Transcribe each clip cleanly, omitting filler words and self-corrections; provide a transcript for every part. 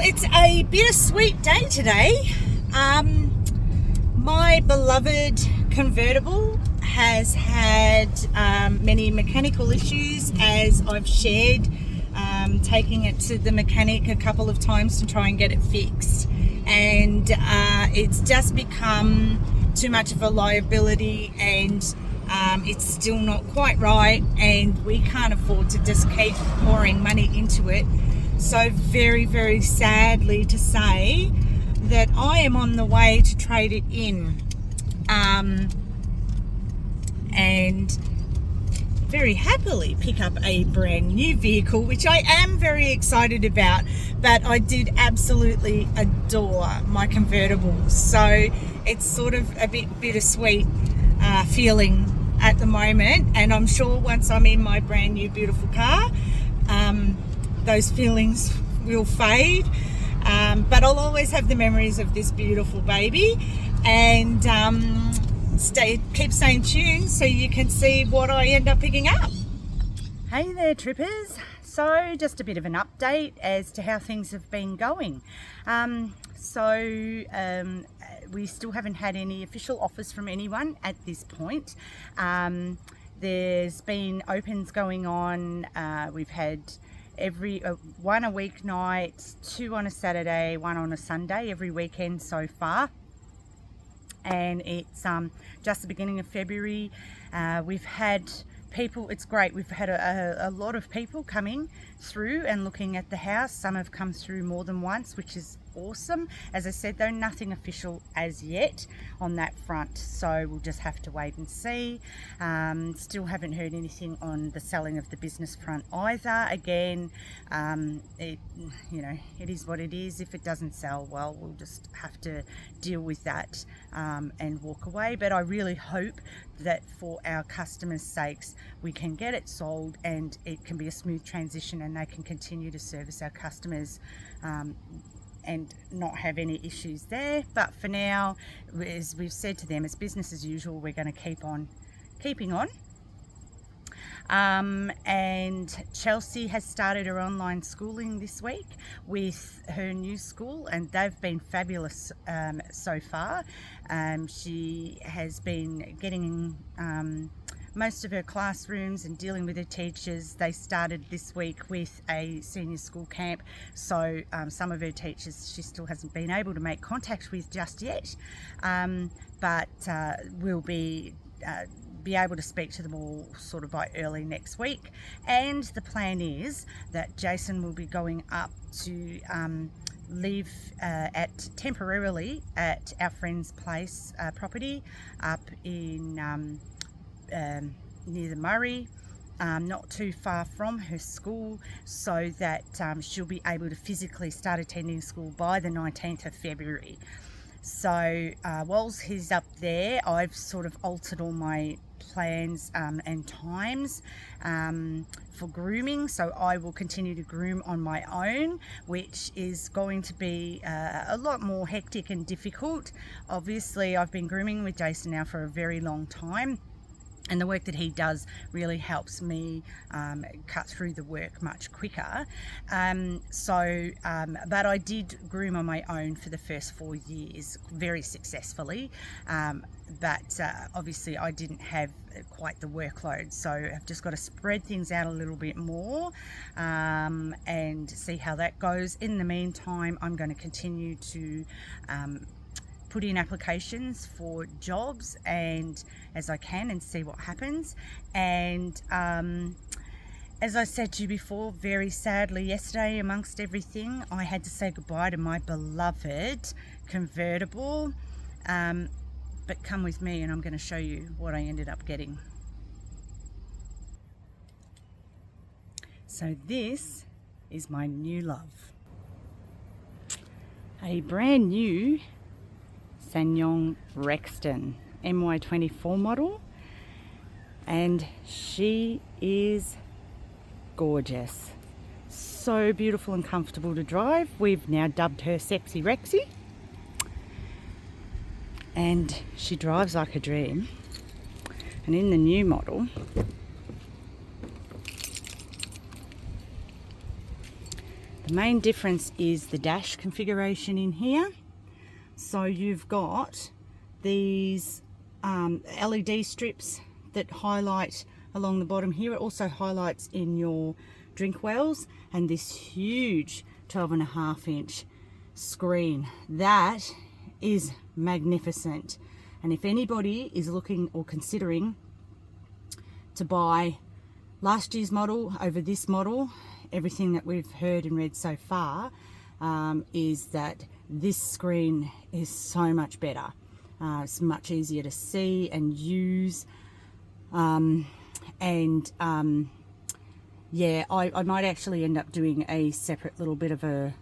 it's a bittersweet day today. My beloved convertible has had many mechanical issues, as I've shared, taking it to the mechanic a couple of times to try and get it fixed, and it's just become too much of a liability, and it's still not quite right, and we can't afford to just keep pouring money into it. So very, very sadly to say that I am on the way to trade it in, and very happily pick up a brand new vehicle, which I am very excited about. But I did absolutely adore my convertible, so it's sort of a bit bittersweet feeling at the moment, and I'm sure once I'm in my brand new beautiful car, those feelings will fade, but I'll always have the memories of this beautiful baby, and keep staying tuned so you can see what I end up picking up. Hey there, trippers. So just a bit of an update as to how things have been going. We still haven't had any official offers from anyone at this point. There's been opens going on. We've had one a weeknight, 2 on a Saturday, 1 on a Sunday, every weekend so far. And it's just the beginning of February. We've had people, it's great, we've had a lot of people coming through and looking at the house. Some have come through more than once, which is awesome. As I said though, nothing official as yet on that front, so we'll just have to wait and see. Still haven't heard anything on the selling of the business front either. Again, it is what it is. If it doesn't sell, well, we'll just have to deal with that and walk away. But I really hope that for our customers' sakes, we can get it sold and it can be a smooth transition, and they can continue to service our customers and not have any issues there. But for now, as we've said to them, it's business as usual. We're going to keep on keeping on. And Chelsea has started her online schooling this week with her new school, and they've been fabulous so far. She has been getting most of her classrooms and dealing with her teachers. They started this week with a senior school camp, so some of her teachers she still hasn't been able to make contact with just yet, but will be able to speak to them all sort of by early next week. And the plan is that Jason will be going up to live temporarily at our friend's place property up in near the Murray, not too far from her school, so that she'll be able to physically start attending school by the 19th of February. So whilst he's up there, I've sort of altered all my plans and times for grooming, so I will continue to groom on my own, which is going to be a lot more hectic and difficult. Obviously, I've been grooming with Jason now for a very long time, and the work that he does really helps me cut through the work much quicker. But I did groom on my own for the first 4 years very successfully. But obviously I didn't have quite the workload, so I've just got to spread things out a little bit more and see how that goes. In the meantime, I'm going to continue to put in applications for jobs and as I can, and see what happens. And as I said to you before, very sadly yesterday, amongst everything, I had to say goodbye to my beloved convertible. But come with me and I'm going to show you what I ended up getting. So this is my new love. A brand new Sanyong Rexton MY24 model, and she is gorgeous. So beautiful and comfortable to drive. We've now dubbed her Sexy Rexy, and she drives like a dream. And in the new model, The main difference is the dash configuration in here. So you've got these LED strips that highlight along the bottom here. It also highlights in your drink wells, and this huge 12.5-inch screen. That is magnificent. And if anybody is looking or considering to buy last year's model over this model, everything that we've heard and read so far is that this screen is so much better. It's much easier to see and use. Yeah, I might actually end up doing a separate little bit of a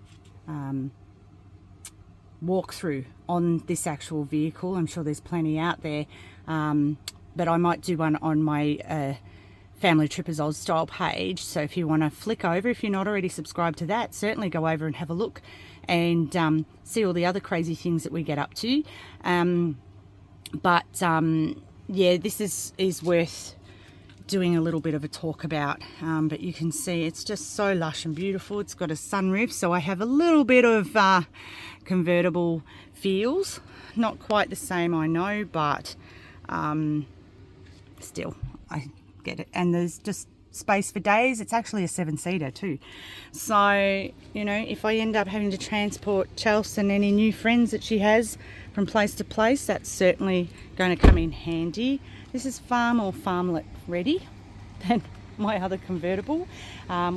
walkthrough on this actual vehicle. I'm sure there's plenty out there, but I might do one on my Family Trippers Oz style page. So if you want to flick over, if you're not already subscribed to that, certainly go over and have a look and see all the other crazy things that we get up to. Yeah, this is worth doing a little bit of a talk about, but you can see it's just so lush and beautiful. It's got a sunroof, so I have a little bit of convertible feels. Not quite the same, I know, but still I get it. And there's just space for days. It's actually a 7-seater too, so you know, if I end up having to transport Chelsea and any new friends that she has from place to place, that's certainly going to come in handy. This is far more farmlet ready than my other convertible.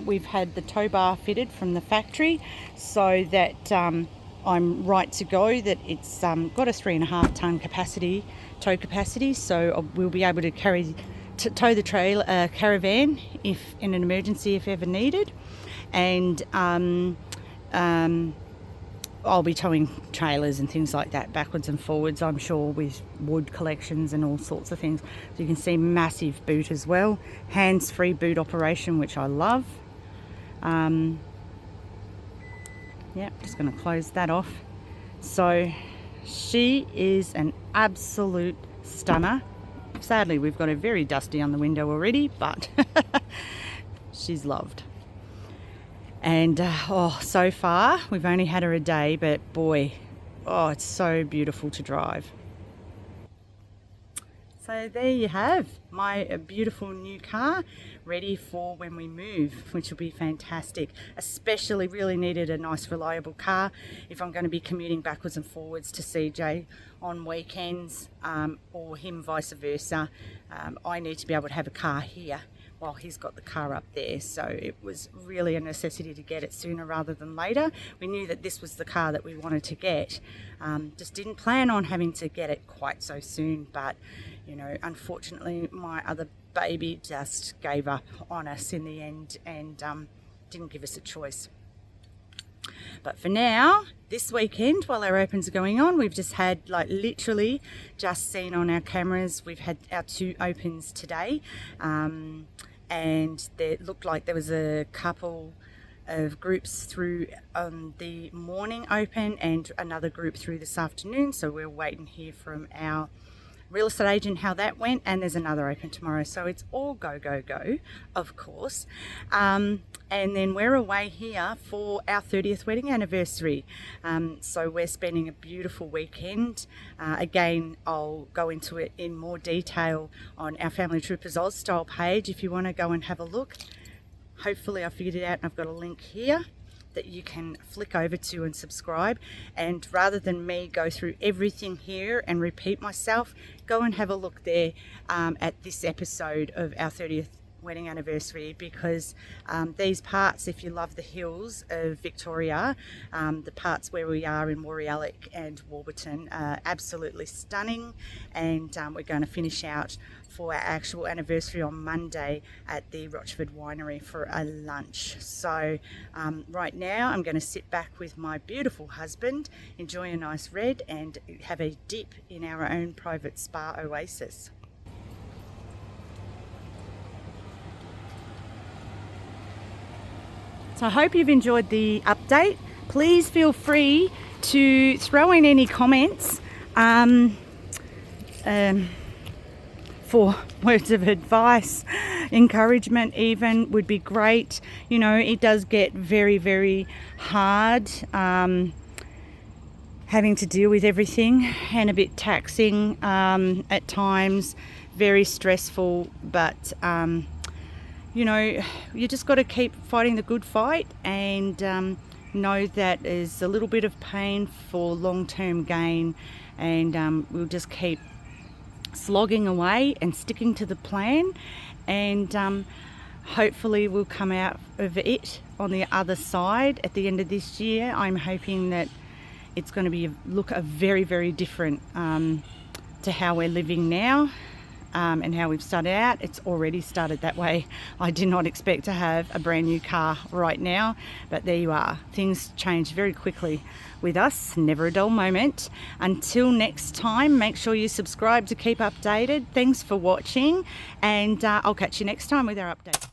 We've had the tow bar fitted from the factory so that I'm right to go, that it's got a 3.5 ton capacity, tow capacity, so we'll be able to tow the caravan if in an emergency, if ever needed. And I'll be towing trailers and things like that backwards and forwards, I'm sure, with wood collections and all sorts of things. So you can see massive boot as well, hands-free boot operation, which I love. Yeah, just going to close that off. So she is an absolute stunner. Sadly, we've got her very dusty on the window already, but she's loved. And so far we've only had her a day, but boy, it's so beautiful to drive. So there you have my beautiful new car, ready for when we move, which will be fantastic. Especially really needed a nice reliable car if I'm going to be commuting backwards and forwards to CJ on weekends, or him vice versa. I need to be able to have a car here while he's got the car up there, so it was really a necessity to get it sooner rather than later. We knew that this was the car that we wanted to get, just didn't plan on having to get it quite so soon, but you know, unfortunately my other baby just gave up on us in the end and didn't give us a choice. But for now, this weekend, while our opens are going on, we've just had, like, literally just seen on our cameras, we've had our 2 opens today, and it looked like there was a couple of groups through the morning open and another group through this afternoon, so we're waiting here from our real estate agent how that went, and there's another open tomorrow, so it's all go go go, of course. And then we're away here for our 30th wedding anniversary, so we're spending a beautiful weekend. Again, I'll go into it in more detail on our Family Trippers Oz style page if you want to go and have a look. Hopefully I figured it out and I've got a link here that you can flick over to and subscribe, and rather than me go through everything here and repeat myself, go and have a look there at this episode of our 30th wedding anniversary, because these parts, if you love the hills of Victoria, the parts where we are in Warrialloc and Warburton are absolutely stunning, and we're going to finish out for our actual anniversary on Monday at the Rochford Winery for a lunch. So right now I'm going to sit back with my beautiful husband, enjoy a nice red and have a dip in our own private spa oasis. So I hope you've enjoyed the update. Please feel free to throw in any comments. for words of advice, encouragement even would be great. You know, it does get very, very hard having to deal with everything, and a bit taxing at times, very stressful, but you know, you just got to keep fighting the good fight, and know that is a little bit of pain for long-term gain, and we'll just keep slogging away and sticking to the plan, and hopefully we'll come out of it on the other side at the end of this year. I'm hoping that it's going to be look a very, very different to how we're living now, and how we've started out. It's already started that way. I did not expect to have a brand new car right now, but there you are. Things change very quickly with us. Never a dull moment. Until next time, make sure you subscribe to keep updated. Thanks for watching, and I'll catch you next time with our update.